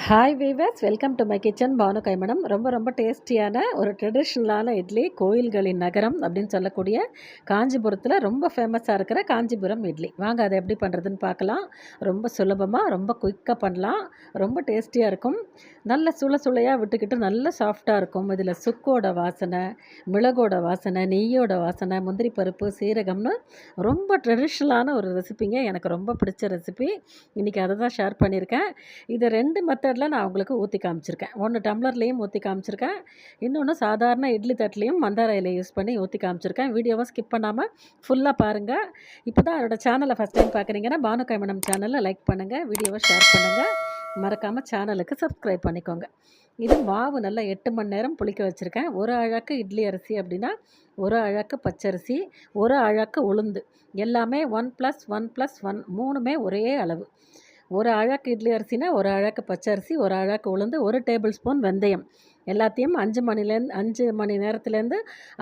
Hi viewers, welcome to my kitchen. Banu கைமணம். ரொம்ப டேஸ்டியான ஒரு ட்ரெடிஷ்னலான இட்லி, கோயில்களின் நகரம் அப்படின்னு சொல்லக்கூடிய காஞ்சிபுரத்தில் ரொம்ப ஃபேமஸாக இருக்கிற காஞ்சிபுரம் இட்லி. வாங்க அதை எப்படி பண்ணுறதுன்னு பார்க்கலாம். ரொம்ப சுலபமாக, ரொம்ப குயிக்காக பண்ணலாம். ரொம்ப டேஸ்டியாக இருக்கும். நல்ல சுளையாக விட்டுக்கிட்டு நல்ல சாஃப்டாக இருக்கும். இதில் சுக்கோட வாசனை, மிளகோட வாசனை, நெய்யோட வாசனை, முந்திரி பருப்பு, சீரகம்னு ரொம்ப ட்ரெடிஷ்னலான ஒரு ரெசிபிங்க. எனக்கு ரொம்ப பிடிச்ச ரெசிபி. இன்றைக்கி அதை தான் ஷேர் பண்ணியிருக்கேன். இதை 2 மெத்தடில் நான் உங்களுக்கு ஊற்றி காமிச்சிருக்கேன். ஒன்று டம்ளர்லேயும் ஊற்றி காமிச்சிருக்கேன், இன்னொன்று சாதாரண இட்லி தட்டுலேயும் மந்தார இலை யூஸ் பண்ணி ஊற்றி காமிச்சிருக்கேன். வீடியோவை ஸ்கிப் பண்ணாமல் ஃபுல்லாக பாருங்கள். இப்போ தான் என்னோட சேனலை ஃபஸ்ட் டைம் பார்க்குறீங்கன்னா பானு கைமணம் சேனலை லைக் பண்ணுங்கள், வீடியோவை ஷேர் பண்ணுங்கள், மறக்காமல் சேனலுக்கு சப்ஸ்கிரைப் பண்ணிக்கோங்க. இது மாவு நல்லா 8 மணி நேரம் புளிக்க வச்சுருக்கேன். ஒரு அழாக்கு இட்லி அரிசி அப்படின்னா ஒரு அழாக்கு பச்சரிசி, ஒரு அழாக்கு உளுந்து, எல்லாமே 1+1+1 மூணுமே ஒரே அளவு. ஒரு அழாக்கு இட்லி அரிசினா ஒரு அழாக்கு பச்சரிசி, ஒரு அழாக்கு உளுந்து, 1 டேபிள் ஸ்பூன் வெந்தயம், எல்லாத்தையும் 5 மணி நேரத்துலேருந்து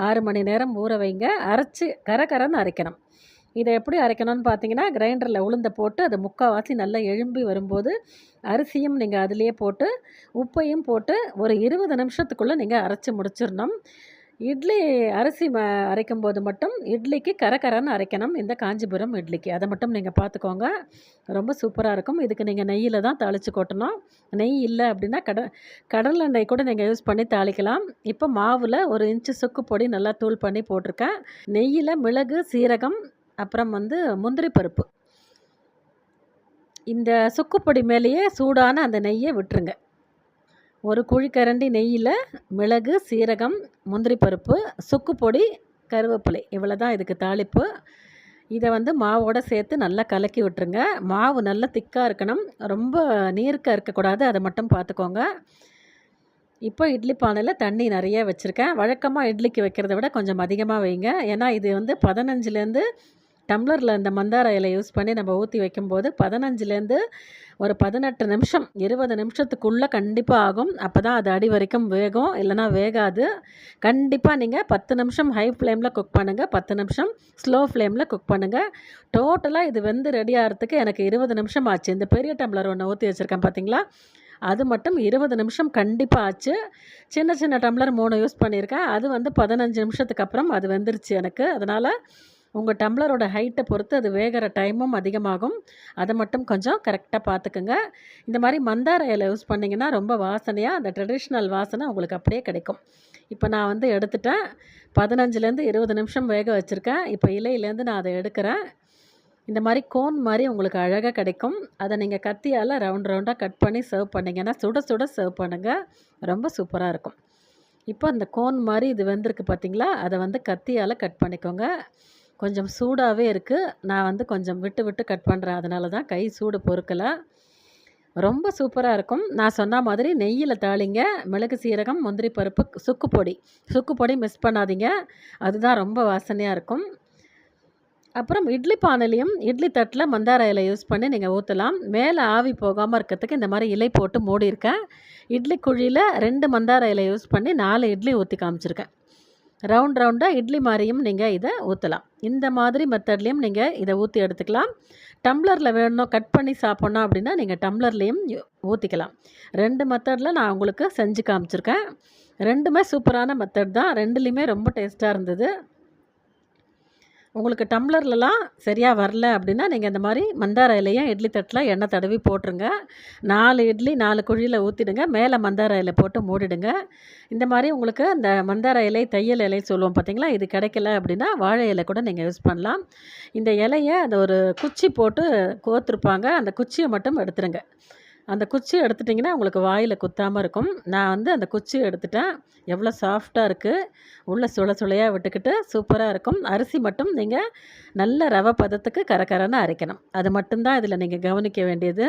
6 மணி நேரம் ஊற வைங்க. அரைச்சி கரன்னு அரைக்கணும். இதை எப்படி அரைக்கணும்னு பார்த்தீங்கன்னா, கிரைண்டரில் உளுந்தை போட்டு அது முக்கால்வாசி நல்லா எழும்பி வரும்போது அரிசியும் நீங்கள் அதிலேயே போட்டு உப்பையும் போட்டு ஒரு 20 நிமிஷத்துக்குள்ளே நீங்கள் அரைச்சி முடிச்சிடணும். இட்லி அரிசி அரைக்கும்போது மட்டும் இட்லிக்கு கரன்னு அரைக்கணும். இந்த காஞ்சிபுரம் இட்லிக்கு அதை மட்டும் நீங்கள் பார்த்துக்கோங்க. ரொம்ப சூப்பராக இருக்கும். இதுக்கு நீங்கள் நெய்யில் தான் தாளித்து கொட்டணும். நெய் இல்லை அப்படின்னா கடலெண்ணெய் கூட நீங்கள் யூஸ் பண்ணி தாளிக்கலாம். இப்போ மாவில் 1 இன்ச்சு சுக்கு பொடி நல்லா தூள் பண்ணி போட்டிருக்கேன். நெய்யில் மிளகு, சீரகம், அப்புறம் முந்திரி பருப்பு, இந்த சுக்கு பொடி மேலேயே சூடான அந்த நெய்யை விட்டுருங்க. 1 குழிக்கரண்டி நெய்யில் மிளகு, சீரகம், முந்திரி பருப்பு, சுக்கு பொடி, கருவேப்பிலை, இவ்வளோ தான் இதுக்கு தாளிப்பு. இதை மாவோடு சேர்த்து நல்லா கலக்கி விட்டுருங்க. மாவு நல்லா திக்காக இருக்கணும், ரொம்ப நீர்க்க இருக்கக்கூடாது, அதை மட்டும் பார்த்துக்கோங்க. இப்போ இட்லி பானையில் தண்ணி நிறைய வச்சுருக்கேன். வழக்கமாக இட்லிக்கு வைக்கிறத விட கொஞ்சம் அதிகமாக வைங்க. ஏன்னா இது 15லேருந்து டம்ளரில் இந்த மந்தார இலை யூஸ் பண்ணி நம்ம ஊற்றி வைக்கும்போது 15லேருந்து ஒரு 18 நிமிஷம் 20 நிமிஷத்துக்குள்ளே கண்டிப்பாக ஆகும். அப்போ தான் அது அடி வரைக்கும் வேகும், இல்லைனா வேகாது. கண்டிப்பாக நீங்கள் 10 நிமிஷம் ஹை ஃப்ளேமில் குக் பண்ணுங்கள், 10 நிமிஷம் ஸ்லோ ஃப்ளேமில் குக் பண்ணுங்கள். டோட்டலாக இது ரெடி ஆகிறதுக்கு எனக்கு 20 நிமிஷம் ஆச்சு. இந்த பெரிய டம்ளர் ஒன்று ஊற்றி வச்சுருக்கேன் பார்த்தீங்களா, அது மட்டும் 20 நிமிஷம் கண்டிப்பாக ஆச்சு. சின்ன டம்ளர் 3 யூஸ் பண்ணியிருக்கேன். அது 15 நிமிஷத்துக்கு அப்புறம் அது வெந்துருச்சு எனக்கு. அதனால் உங்கள் டம்ளரோட ஹைட்டை பொறுத்து அது வேகிற டைமும் அதிகமாகும். அதை மட்டும் கொஞ்சம் கரெக்டாக பார்த்துக்குங்க. இந்த மாதிரி மந்தார இலை யூஸ் பண்ணிங்கன்னா ரொம்ப வாசனையாக அந்த ட்ரெடிஷ்னல் வாசனை உங்களுக்கு அப்படியே கிடைக்கும். இப்போ நான் எடுத்துட்டேன். 15லேருந்து 20 நிமிஷம் வேக வச்சுருக்கேன். இப்போ இலையிலேருந்து நான் அதை எடுக்கிறேன். இந்த மாதிரி கோன் மாதிரி உங்களுக்கு அழகாக கிடைக்கும். அதை நீங்கள் கத்தியால் ரவுண்டாக கட் பண்ணி சர்வ் பண்ணிங்கன்னா சுட சர்வ் பண்ணுங்கள், ரொம்ப சூப்பராக இருக்கும். இப்போ அந்த கோன் மாதிரி இது வெந்திருக்கு பார்த்தீங்களா, அதை கத்தியால் கட் பண்ணிக்கோங்க. கொஞ்சம் சூடாகவே இருக்குது. நான் கொஞ்சம் விட்டு கட் பண்ணுறேன், அதனால தான் கை சூடு பொறுக்கலை. ரொம்ப சூப்பராக இருக்கும். நான் சொன்ன மாதிரி நெய்யில் தாளிங்க. மிளகு, சீரகம், முந்திரி பருப்பு, சுக்கு பொடி மிஸ் பண்ணாதீங்க, அதுதான் ரொம்ப வாசனையாக இருக்கும். அப்புறம் இட்லி பானையிலையும் இட்லி தட்டில் மந்தார இலை யூஸ் பண்ணி நீங்கள் ஊற்றலாம். மேலே ஆவி போகாமல் இருக்கிறதுக்கு இந்த மாதிரி இலை போட்டு மூடியிருக்கேன். இட்லி குழியில் 2 மந்தார இலை யூஸ் பண்ணி 4 இட்லி ஊற்றி காமிச்சிருக்கேன். ரவுண்டாக இட்லி மாதிரியும் நீங்கள் இதை ஊற்றலாம். இந்த மாதிரி மெத்தட்லேயும் நீங்கள் இதை ஊற்றி எடுத்துக்கலாம். டம்ளரில் வேணும் கட் பண்ணி சாப்பிட்ணும் அப்படின்னா நீங்கள் டம்ளர்லேயும் ஊற்றிக்கலாம். 2 மெத்தடில் நான் உங்களுக்கு செஞ்சு காமிச்சிருக்கேன். 2மே சூப்பரான மெத்தட் தான். 2லேயுமே ரொம்ப டேஸ்ட்டாக இருந்தது. உங்களுக்கு டம்ளர்லலாம் சரியாக வரல அப்படின்னா நீங்கள் இந்த மாதிரி மந்தார இலையை இட்லி தட்டில் எண்ணெய் தடவி போட்டுருங்க. 4 இட்லி 4 குழியில் ஊற்றிடுங்க. மேலே மந்தார இலை போட்டு மூடிடுங்க. இந்த மாதிரி உங்களுக்கு அந்த மந்தார இலை, தையல் இலை சொல்லுவோம் பார்த்தீங்களா, இது கிடைக்கல அப்படின்னா வாழை இலை கூட நீங்கள் யூஸ் பண்ணலாம். இந்த இலையை அந்த ஒரு குச்சி போட்டு கோத்துருப்பாங்க, அந்த குச்சியை மட்டும் எடுத்துருங்க. அந்த குச்சியை எடுத்துட்டிங்கன்னா உங்களுக்கு வாயில் குத்தாமல் இருக்கும். நான் அந்த குச்சியை எடுத்துட்டேன். எவ்வளோ சாஃப்டாக இருக்குது, உள்ளே சுளையாக விட்டுக்கிட்டு சூப்பராக இருக்கும். அரிசி மட்டும் நீங்கள் நல்ல ரவை பதத்துக்கு கரன்னு அரைக்கணும். அது மட்டும்தான் இதில் நீங்கள் கவனிக்க வேண்டியது.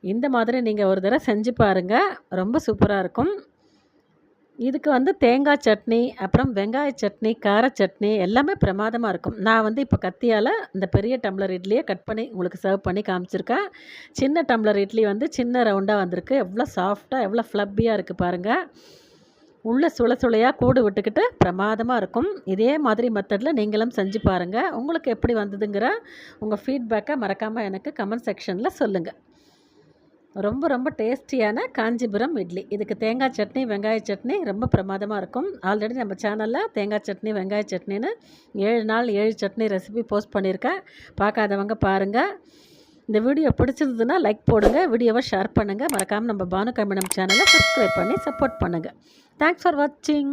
இந்த மாதிரி நீங்கள் ஒரு தடவை செஞ்சு பாருங்கள், ரொம்ப சூப்பராக இருக்கும். இதுக்கு தேங்காய் சட்னி, அப்புறம் வெங்காய சட்னி, கார சட்னி எல்லாமே பிரமாதமாக இருக்கும். நான் இப்போ கத்தியால் இந்த பெரிய டம்ளர் இட்லியை கட் பண்ணி உங்களுக்கு சர்வ் பண்ணி காமிச்சிருக்கேன். சின்ன டம்ளர் இட்லி சின்ன ரவுண்டாக வந்திருக்கு. எவ்வளோ சாஃப்டாக, எவ்வளோ ஃப்ளப்பியாக இருக்குது பாருங்கள். உள்ளே சுளையாக கூடு விட்டுக்கிட்டு பிரமாதமாக இருக்கும். இதே மாதிரி மெத்தடில் நீங்களும் செஞ்சு பாருங்கள். உங்களுக்கு எப்படி வந்ததுங்கிற உங்கள் ஃபீட்பேக்கை மறக்காமல் எனக்கு கமெண்ட் செக்ஷனில் சொல்லுங்கள். ரொம்ப ரொம்ப டேஸ்டியான காஞ்சிபுரம் இட்லி. இதுக்கு தேங்காய் சட்னி, வெங்காய சட்னி ரொம்ப பிரமாதமாக இருக்கும். ஆல்ரெடி நம்ம சேனலில் தேங்காய் சட்னி, வெங்காய சட்னின்னு 7 நாள் 7 சட்னி ரெசிபி போஸ்ட் பண்ணியிருக்கேன். பார்க்காதவங்க பாருங்கள். இந்த வீடியோ பிடிச்சிருந்ததுன்னா லைக் போடுங்க, வீடியோவை ஷேர் பண்ணுங்கள். மறக்காமல் நம்ம பானு கமிடம் சேனலை சப்ஸ்கிரைப் பண்ணி சப்போர்ட் பண்ணுங்கள். தேங்க்ஸ் ஃபார் வாட்சிங்.